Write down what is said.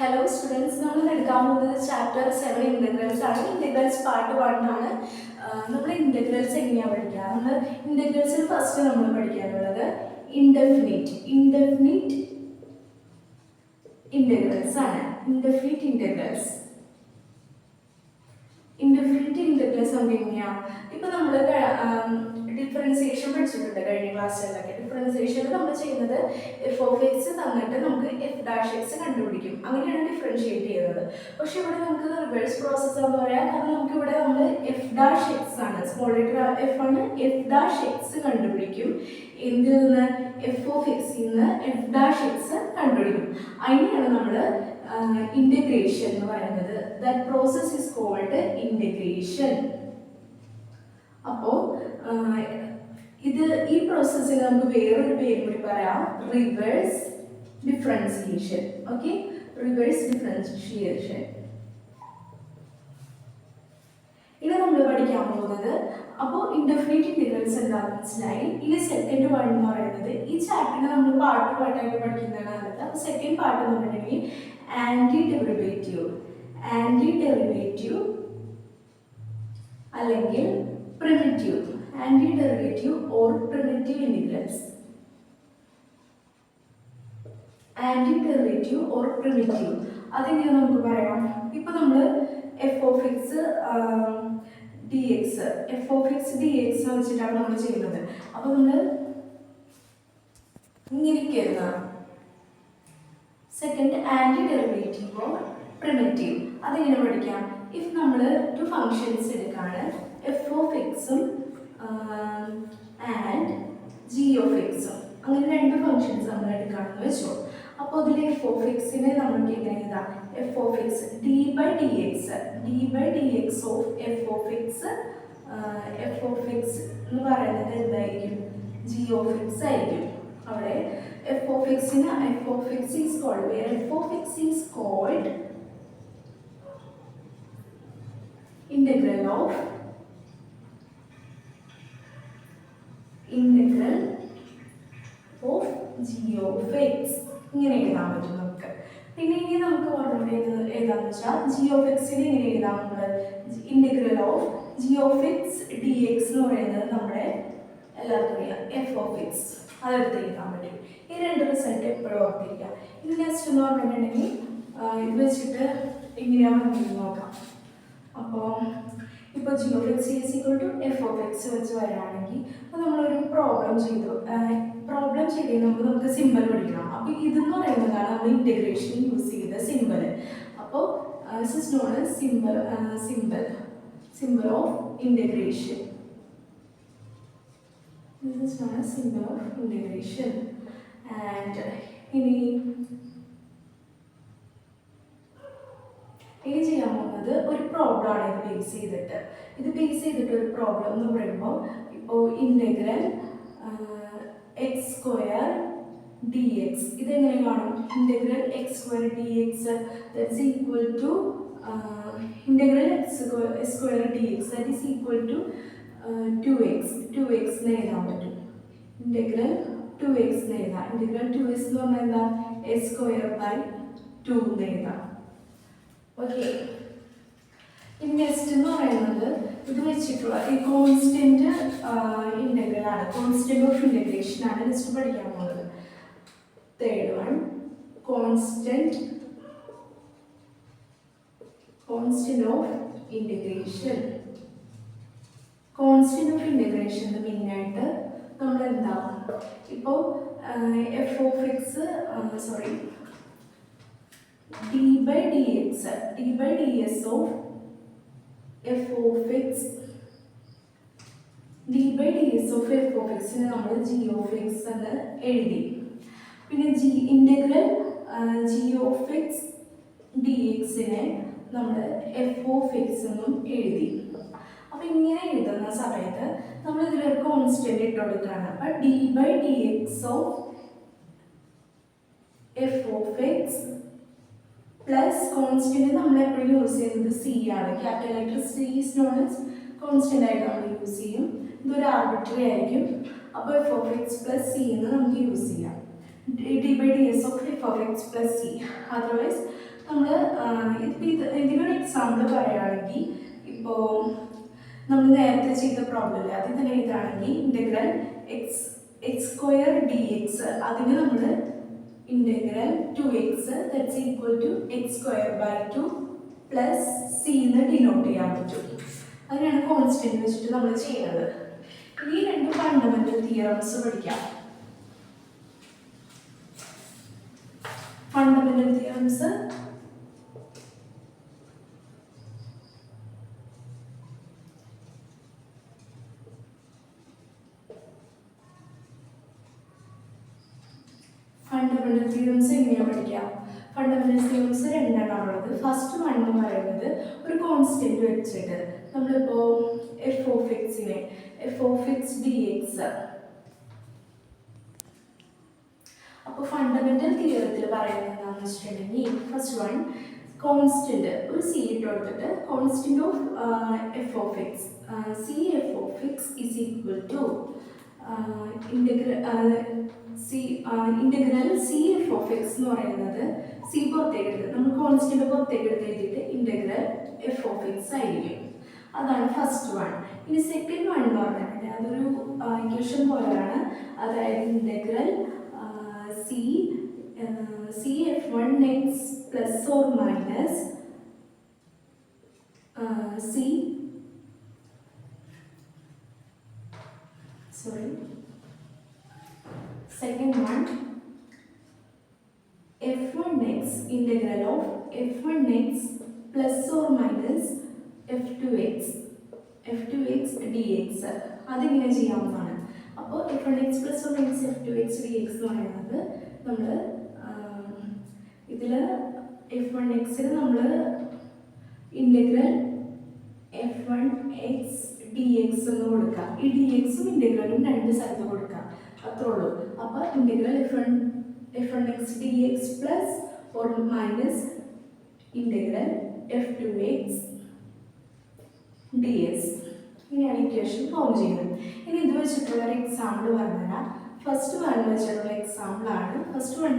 Hello students, നമ്മൾ എടുക്കാൻ പോകുന്നത് ചാപ്റ്റർ 7 ഇൻ്റഗ്രൽസ് ആണ്. ഇൻ്റഗ്രൽസ് പാർട്ട് 1 ആണ്. നമ്മൾ ഇൻ്റഗ്രൽസ് എങ്ങനെയാണ് പഠിക്കുക? നമ്മൾ ഇൻ്റഗ്രൽസിൽ ഫസ്റ്റ് നമ്മൾ പഠിക്കാനുള്ളത് ഇൻഡെഫിനിറ്റ് ഇൻ്റഗ്രൽസ് ആണ്. ഇൻഡെഫിനിറ്റ് ഇൻ്റഗ്രൽസ് നമുക്ക് എങ്ങനെയാണ്? ഇപ്പം നമ്മൾ ഡിഫറൻസിയേഷൻ പഠിച്ചിട്ടുണ്ട് കഴിഞ്ഞ ക്ലാസ്സുകളിലൊക്കെ. ഡിഫറൻസിയേഷൻ നമ്മൾ ചെയ്യുന്നത് എഫ് ഓഫ് എക്സ് തന്നിട്ട് നമുക്ക് എഫ് ഡാഷ് എക്സ് കണ്ടുപിടിക്കും, അങ്ങനെയാണ് ഡിഫറൻഷിയേറ്റ് ചെയ്യുന്നത്. പക്ഷെ ഇവിടെ നമുക്ക് റിവേഴ്സ് പ്രോസസ് എന്ന് പറയാം. കാരണം നമുക്കിവിടെ നമ്മൾ എഫ് ഡാഷ് എക്സ് ആണ്, സ്മോൾ ലെറ്റർ എഫ് ആണ്, എഫ് ഡാഷ് എക്സ് കണ്ടുപിടിക്കും. എന്തിൽ നിന്ന്? എഫ് ഓഫ് എക്സിൽ നിന്ന് എഫ് ഡാഷ് എക്സ് കണ്ടുപിടിക്കും. അതിനെയാണ് നമ്മൾ ഇന്റഗ്രേഷൻ എന്ന് പറയുന്നത്. That process is called integration. അപ്പോൾ ഈ പ്രോസസ്സിന് നമുക്ക് വേറൊരു പേര് കൂടി പറയാം, reverse differentiation. Okay, reverse differentiation. ഇത് നമ്മൾ പഠിക്കാൻ പോകുന്നത്. അപ്പോൾ ഇൻഡെഫിനിറ്റ് ഇൻ്റഗ്രൽസ് എന്താണെന്ന് മനസ്സിലായി. ഇനി സെക്കൻഡ് വൺ എന്ന് പറയുന്നത് ഈ ചാപ്റ്ററിന് നമ്മൾ പാർട്ടായിട്ട് പഠിക്കുന്നതാണ്. അപ്പോൾ സെക്കൻഡ് പാർട്ട് എന്ന് പറഞ്ഞിട്ടുണ്ടെങ്കിൽ ആൻറ്റി ഡെറിവേറ്റീവ് അല്ലെങ്കിൽ primitive, anti derivative or primitive integrals. അതെങ്ങനെ നമുക്ക് പറയാം? ഇപ്പൊ നമ്മൾ f of x d x വെച്ചിട്ടാണ് നമ്മൾ ചെയ്യുന്നത്. അപ്പൊ നമ്മൾ ഇങ്ങനെയൊക്കെ എഴുതാം. Second anti derivative or primitive. അതെങ്ങനെ പഠിക്കാം? ഇഫ് നമ്മൾ ടു ഫങ്ഷൻസ് എടുക്കുകയാണ്, എഫ് ഓഫ് എക്സും ആൻഡ് ജി ഓഫ് എക്സും, അങ്ങനെ രണ്ട് ഫങ്ഷൻസ് നമ്മൾ എടുക്കുകയാണെന്ന് വെച്ചോ. അപ്പോൾ അതിൽ എഫ് ഓഫ് എക്സിനെ നമുക്ക് എങ്ങനെ എഴുതാം? F of x d by d x of f of x എന്ന് പറയുന്നത് എന്തായിരിക്കും? ജി ഓഫ് എക്സ് ആയിരിക്കും. അവിടെ എഫ് ഓഫ് എക്സിന് f of x is called integral of g of x. ഇങ്ങനെ എഴുതാൻ പറ്റും നമുക്ക്. പിന്നെ ഇനി നമുക്ക് പറഞ്ഞത് ഏതാണെന്ന് വെച്ചാൽ ജി ഓഫ് എക്സിനെ ഇങ്ങനെ എഴുതാം നമ്മൾ. Integral of G of x d X എന്ന് പറയുന്നത് നമ്മുടെ എല്ലാവർക്കും അറിയാം എഫ് ഓഫ് എക്സ്, അതെടുത്ത് എഴുതാൻ പറ്റും. ഈ രണ്ട് റിസൾട്ട് എപ്പോഴും ഓർത്തിരിക്കാം. ഇനി നെക്സ്റ്റ് എന്ന് പറഞ്ഞിട്ടുണ്ടെങ്കിൽ ഇത് വെച്ചിട്ട് എങ്ങനെയാണെന്ന് നോക്കാം. അപ്പോൾ ഇപ്പോൾ g of x is equal to f of x വെച്ച് വരികയാണെങ്കിൽ അപ്പോൾ നമ്മളൊരു പ്രോബ്ലം ചെയ്തതിന് മുമ്പ് നമുക്ക് സിമ്പിൾ പഠിക്കണം. അപ്പോൾ ഇതെന്ന് പറയുന്നതാണ് നമ്മൾ ഇൻറ്റഗ്രേഷൻ യൂസ് ചെയ്ത സിമ്പിൾ. അപ്പോൾ this is known as simple of integration. And ഇനി ചെയ്യാൻ പോകുന്നത് ഒരു പ്രോബ്ലം ആണ്. ഇത് ബേസ് ചെയ്തിട്ട് ഒരു പ്രോബ്ലം എന്ന് പറയുമ്പോൾ ഇപ്പോൾ integral x square d x ഇതെങ്ങനെ കാണും? Integral x square d x that's equal to integral x square d x that is equal to 2x എന്ന് എഴുതാൻ പറ്റും. ഇൻ്റഗ്രൽ 2x എന്ന് എഴുതാം. ഇൻ്റഗ്രൽ 2x എന്ന് പറഞ്ഞാൽ എന്താ? എക്സ് സ്ക്വയർ ബൈ 2 എന്ന് എഴുതാം. ഓക്കെ, ഇനി നെക്സ്റ്റ് എന്ന് പറയുന്നത് ഇത് വെച്ചിട്ടുള്ള ഈ കോൺസ്റ്റന്റ് ഇൻ്റഗ്രൽ ആണ്, കോൺസ്റ്റന്റ് ഓഫ് ഇൻ്റഗ്രേഷൻ ആണ് നെക്സ്റ്റ് പഠിക്കാൻ പോകുന്നത്. Third one constant of integration. മെയിനായിട്ട് നമ്മൾ എന്താ ഇപ്പോൾ F of X d by dx of f of x നമ്മൾ g of x എന്ന് എഴുതി. പിന്നെ integral g of x dx നെ നമ്മൾ f of x എന്നും എഴുതി. അപ്പോൾ ഇങ്ങനെ എഴുതുന്ന സമയത്ത് നമ്മൾ ഇതിലൊരു കോൺസ്റ്റന്റ് ഇട്ട് കൊടുക്കുകയാണ്. അപ്പോൾ d by dx of f of x plus constant നമ്മൾ എപ്പോഴും യൂസ് ചെയ്യുന്നത് സി ആണ്. Capital letter C is known as constant ആയിട്ട് നമ്മൾ യൂസ് ചെയ്യും. ഇതൊരു ആർബിട്രറി ആയിരിക്കും. അപ്പോൾ F of X plus c എന്ന് നമുക്ക് യൂസ് ചെയ്യാം. d by ds of f of x plus c. Otherwise നമ്മൾ ഇതിനൊരു എക്സാമ്പിൾ പറയുകയാണെങ്കിൽ ഇപ്പോൾ നമ്മൾ നേരത്തെ ചെയ്ത പ്രോബ്ലം അതിൽ തന്നെ ഇതാണെങ്കിൽ integral x square d x അതിന് നമ്മൾ integral 2x that's equal to x square by 2 plus c എന്ന് ഡിനോട്ട് ചെയ്യാൻ പറ്റും. അതിനാണ് കോൺസ്റ്റന്റ് വെച്ചിട്ട് നമ്മൾ ചെയ്യുന്നത്. ഈ രണ്ട് ഫണ്ടമെന്റൽ തിയറംസ് പഠിക്കാം. ഫണ്ടമെന്റൽ തിയറംസ് എങ്ങനെയാണ് പഠിക്കാം? ഫണ്ടമെന്റൽ തിയറംസ് രണ്ടെണ്ണമുള്ളത്. ഫസ്റ്റ് വൺ എന്ന് പറയുന്നത് ഒരു കോൺസ്റ്റന്റ് വെച്ചിട്ട് നമ്മളിപ്പോൾ f of x d x. അപ്പോൾ ഫണ്ടമെന്റൽ തിയറത്തിൽ പറയുന്നത് എന്താണെന്ന് വെച്ചിട്ടുണ്ടെങ്കിൽ ഫസ്റ്റ് വൺ കോൺസ്റ്റന്റ് ഒരു സി ഇട്ട് കൊടുത്തിട്ട് constant of f of x is equal to integral c f of x എന്ന് പറയുന്നത് സി പുറത്തേക്ക് എടുത്ത് നമ്മൾ കോൺസ്റ്റന്റ് പുറത്തേക്ക് എടുത്ത് എഴുതിയിട്ട് ഇൻ്റഗ്രൽ എഫ് ഓഫ് എക്സ് ആയിരിക്കും. അതാണ് ഫസ്റ്റ് വൺ. ഇനി സെക്കൻഡ് വൺ എന്ന് പറഞ്ഞിട്ടുണ്ടെങ്കിൽ അതൊരു ഇക്വേഷൻ പോലെയാണ്. അതായത് integral c F one X plus or minus second one f1x integral of f1x plus or minus f2x dx അതിങ്ങനെ ചെയ്യാവുന്നതാണ്. അപ്പോൾ f1x plus or minus f2x dx എന്ന് പറയുന്നത് നമ്മൾ ഇതിൽ f1xന് നമ്മൾ ഇൻ്റഗ്രൽ f1x dx എന്ന് കൊടുക്കുക. ഈ dxഉം ഇൻ്റഗ്രലും രണ്ട് സ്ഥലത്ത് കൊടുക്കുക, അത്രേ ഉള്ളൂ. അപ്പോൾ integral f1x dx plus or minus integral f2x ds. ഇങ്ങനെയാണ് ഇക്വേഷൻ ഫോം ചെയ്യുന്നത്. ഇനി ഇത് വെച്ചിട്ടുള്ള ഒരു എക്സാമ്പിൾ പറഞ്ഞുതരാം. ഫസ്റ്റ് വൺ വെച്ചിട്ടുള്ള എക്സാമ്പിളാണ്. First one